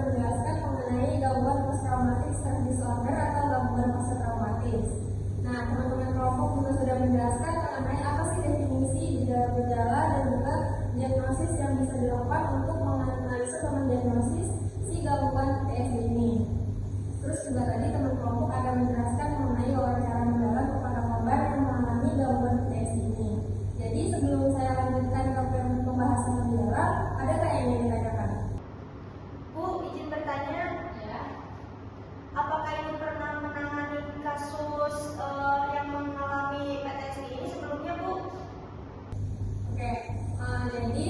menjelaskan mengenai gangguan post-traumatic stress disorder atau gangguan post-traumatis. Nah, teman-teman kelompok juga sudah menjelaskan mengenai apa sih definisi gejala-gejala dan juga diagnosis yang bisa dilakukan untuk menganalisa dan mendiagnosis si gangguan PTSD ini. Terus juga tadi teman kelompok akan menjelaskan mengenai wawancara mendalam kepada korban yang mengalami gangguan PTSD ini. Jadi sebelum saya lanjutkan ke pembahasan lebih dalam, ada nggak yang ingin ditanyakan? Bu, izin bertanya, ya. Apakah Ibu pernah menangani kasus yang mengalami PTSD ini sebelumnya, Bu? Oke, jadi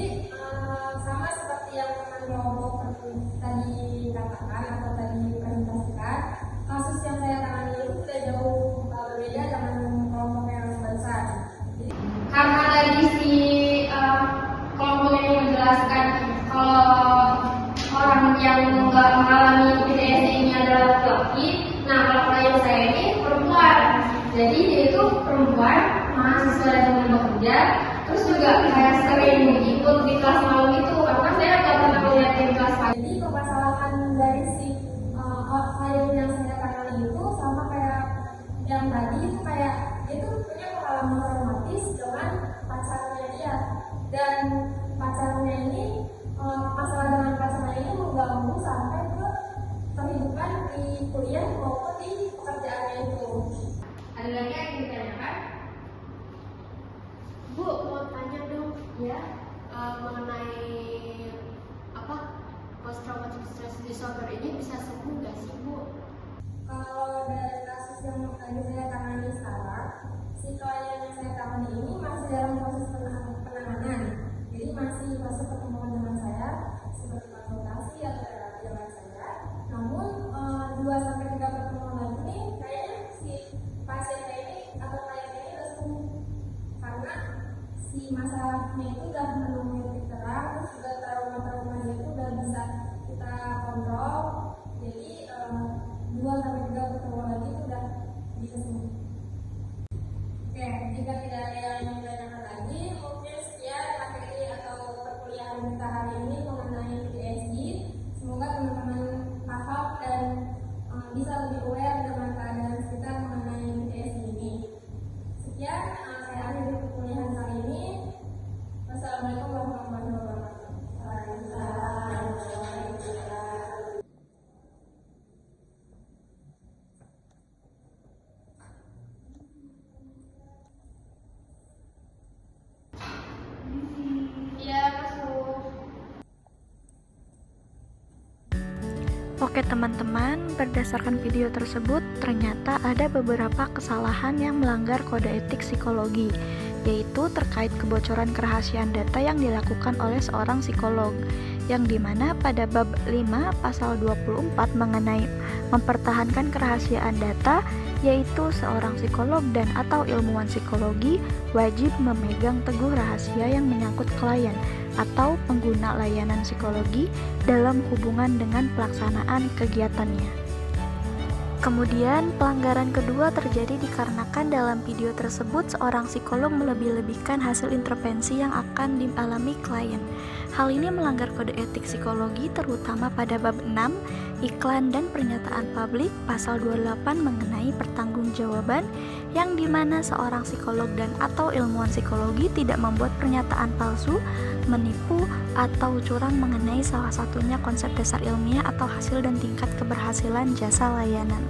sama seperti yang teman kelompok tadi katakan atau tadi presentasikan, kasus yang saya tangani itu sudah jauh berbeda dengan kelompok yang sebelumnya. Karena tadi si kelompok ini menjelaskan kalau orang yang nggak mengalami PTSD ini adalah laki-laki, nah kalau klien saya ini perempuan, jadi dia itu perempuan, mahasiswa dan bekerja, terus juga kayak sering ikut di kelas malam itu, karena saya nggak pernah melihat di kelas pagi. Jadi permasalahan dari si klien yang saya tangani itu sama kayak yang tadi itu kayak itu punya pengalaman traumatis dengan pacarnya dia, dan pacarnya ini masalah dengan pacarnya ini mengganggu sampai ke kehidupan di kuliah maupun di pekerjaannya itu. Ada lagi yang ingin ditanyakan? Bu, mau tanya dong, ya, mengenai apa post traumatic stress disorder ini bisa sembuh nggak sih, Bu? Kalau dari kasus yang tadi saya tangani sekarang, si klien yang saya tangani ini masih dalam proses penanganan. Jadi masih fase pertemuan dengan saya seperti konsultasi atau terapi dengan saya. Namun 2-3 pertemuan lagi nih kayaknya si pasiennya ini atau kliennya ini udah sembuh, karena si masalahnya itu udah menemui titik terang, terus juga trauma-traumanya itu udah bisa kita kontrol. Jadi 2-3 pertemuan lagi itu udah bisa sembuh. Oke, jika tidak ada yang ingin ditanyakan lagi, mungkin sekian materi atau perkuliahan kita hari ini mengenai PTSD. Semoga teman-teman paham dan bisa lebih aware dengan keadaan sekitar mengenai PTSD ini. Sekian, saya akhiri perkuliahan kali ini. Wassalamualaikum warahmatullahi wabarakatuh. Iya, masuk. Oke teman-teman, berdasarkan video tersebut ternyata ada beberapa kesalahan yang melanggar kode etik psikologi, yaitu terkait kebocoran kerahasiaan data yang dilakukan oleh seorang psikolog, yang dimana pada bab 5 pasal 24 mengenai mempertahankan kerahasiaan data, yaitu seorang psikolog dan atau ilmuwan psikologi wajib memegang teguh rahasia yang menyangkut klien atau pengguna layanan psikologi dalam hubungan dengan pelaksanaan kegiatannya. Kemudian, pelanggaran kedua terjadi dikarenakan dalam video tersebut seorang psikolog melebih-lebihkan hasil intervensi yang akan dialami klien. Hal ini melanggar kode etik psikologi terutama pada bab 6, iklan dan pernyataan publik, pasal 28 mengenai pertanggungjawaban, yang dimana seorang psikolog dan atau ilmuwan psikologi tidak membuat pernyataan palsu, menipu, atau curang mengenai salah satunya konsep dasar ilmiah atau hasil dan tingkat keberhasilan jasa layanan.